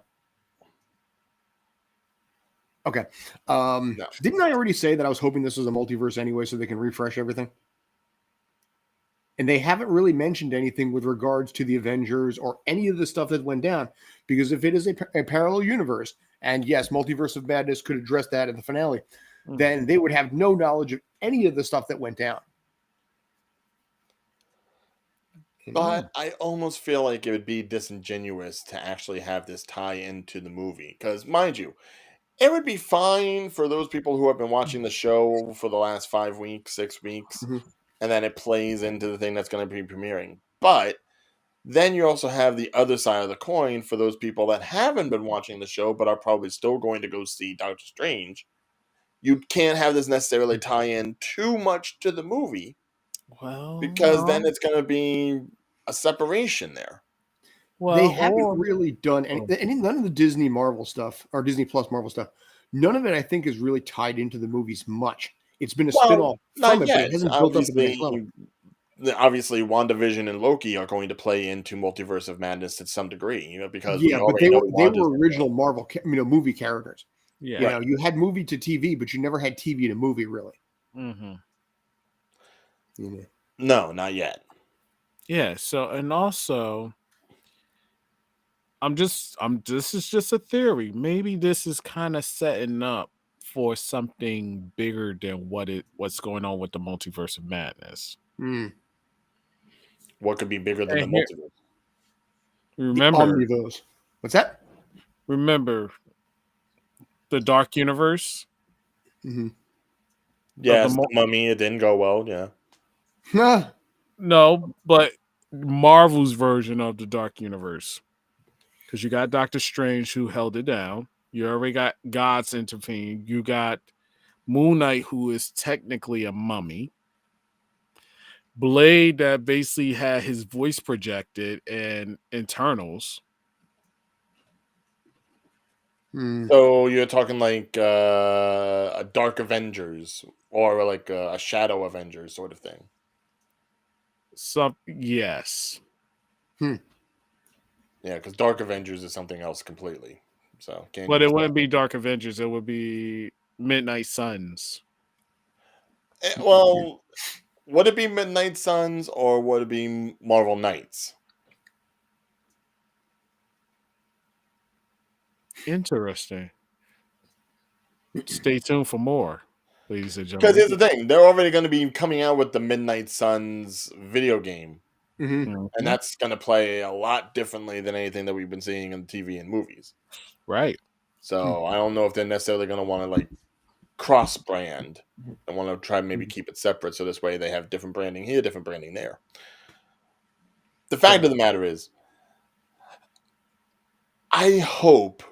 Okay. No. Didn't I already say that I was hoping this was a multiverse anyway, so they can refresh everything? And they haven't really mentioned anything with regards to the Avengers or any of the stuff that went down, because if it is a parallel universe, and yes, Multiverse of Madness could address that in the finale, then they would have no knowledge of any of the stuff that went down. But I almost feel like it would be disingenuous to actually have this tie into the movie. Because, mind you, it would be fine for those people who have been watching the show for the last 5 weeks, 6 weeks, and then it plays into the thing that's going to be premiering. But then you also have the other side of the coin for those people that haven't been watching the show but are probably still going to go see Doctor Strange. You can't have this necessarily tie in too much to the movie. Well, because then it's going to be a separation there. Well, they haven't really done any none of the Disney Marvel stuff or Disney Plus Marvel stuff. None of it, I think, is really tied into the movies much. It's been a spin-off from it, but it hasn't built up to the next level. Obviously, WandaVision and Loki are going to play into Multiverse of Madness to some degree, because but they were original Marvel, movie characters. Yeah, you had movie to TV, but you never had TV to movie, really. No, not yet. Yeah. So, and also, This is just a theory. Maybe this is kind of setting up for something bigger than what's going on with the multiverse of madness. What could be bigger than the And here, multiverse? The remember, Omniverse. What's that? remember the Dark Universe Mm-hmm. Yeah, of the Mummy. It didn't go well. Yeah. no, but Marvel's version of the Dark Universe. Because you got Doctor Strange who held it down. You already got Gods intervening. You got Moon Knight, who is technically a mummy. Blade, that basically had his voice projected, and Internals. So you're talking like a Dark Avengers or like a Shadow Avengers sort of thing. Yes. Yeah, because Dark Avengers is something else completely. So can't. But it wouldn't be Dark Avengers. It would be Midnight Suns. Well, would it be Midnight Suns or would it be Marvel Knights? Interesting. Stay tuned for more, ladies and Because gentlemen. here's the thing: they're already going to be coming out with the Midnight Suns video game, Mm-hmm. and that's going to play a lot differently than anything that we've been seeing on TV and movies. Right. So I don't know if they're necessarily going to want to like cross brand. I want to try and maybe keep it separate, so this way they have different branding here, different branding there. The fact of the matter is, I hope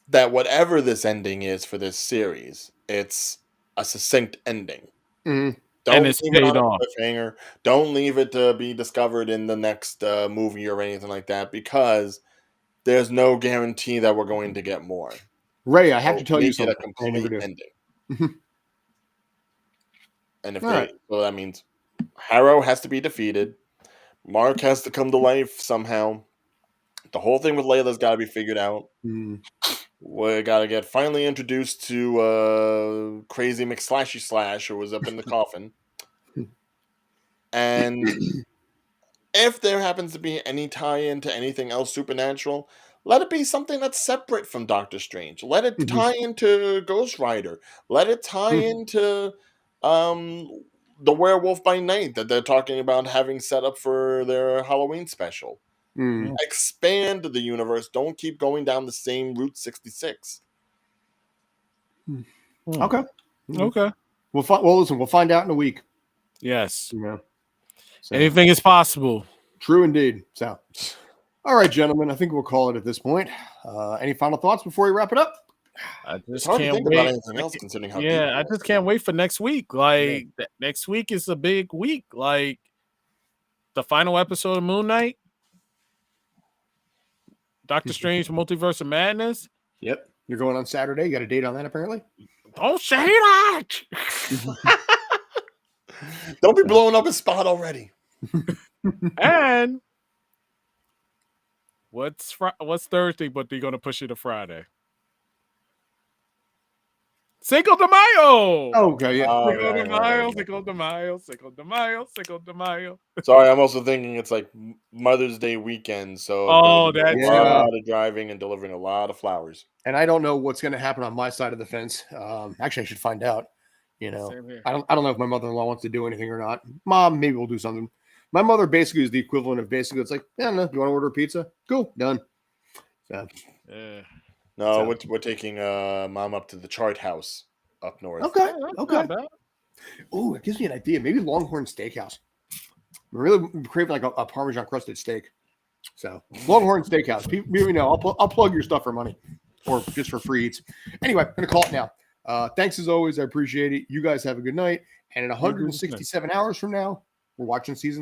that whatever this ending is for this series, it's a succinct ending. Mm-hmm. Don't it's leave it paid on off. a cliffhanger. Don't leave it to be discovered in the next movie or anything like that, because there's no guarantee that we're going to get more. Ray, I have to tell you Make it something. a complete ending. Mhm. And if All right. so that means Harrow has to be defeated. Mark has to come to life somehow. The whole thing with Layla's got to be figured out. We got to get finally introduced to Crazy McSlashy Slash, who was up in the coffin. And if there happens to be any tie-in to anything else supernatural, let it be something that's separate from Doctor Strange. Let it tie into Ghost Rider. Let it tie into the Werewolf by Night that they're talking about having set up for their Halloween special. Expand the universe. Don't keep going down the same Route 66. Okay. Okay. Well, listen, we'll find out in a week. Yes. So, anything is possible. True indeed. So, all right, gentlemen, I think we'll call it at this point. Any final thoughts before we wrap it up? I just It's hard to can't think wait. about anything else considering how deep it I was. just can't wait for next week. Like next week is a big week. Like the final episode of Moon Knight, Doctor Strange, Multiverse of Madness. Yep. You're going on Saturday. You got a date on that, apparently? Don't say that. Don't be blowing up his spot already. And what's Thursday, but they're gonna push it to Friday. Cinco de Mayo. Okay, yeah. Cinco de Mayo. Sorry, I'm also thinking it's like Mother's Day weekend, so Oh, there's that's a lot of driving and delivering a lot of flowers. And I don't know what's going to happen on my side of the fence. Actually, I should find out. You know, I don't know if my mother-in-law wants to do anything or not. Mom, maybe we'll do something. My mother basically is the equivalent of basically it's like, yeah, no, you want to order a pizza? Cool, done. So, no, we're taking Mom up to the Chart House up north. Okay. Oh, it gives me an idea. Maybe Longhorn Steakhouse. I'm really craving like a Parmesan crusted steak. So Longhorn Steakhouse. People, you know, I'll plug your stuff for money or just for free eats. Anyway, I'm gonna call it now. Thanks as always. I appreciate it. You guys have a good night. And in 167 hours from now, we're watching season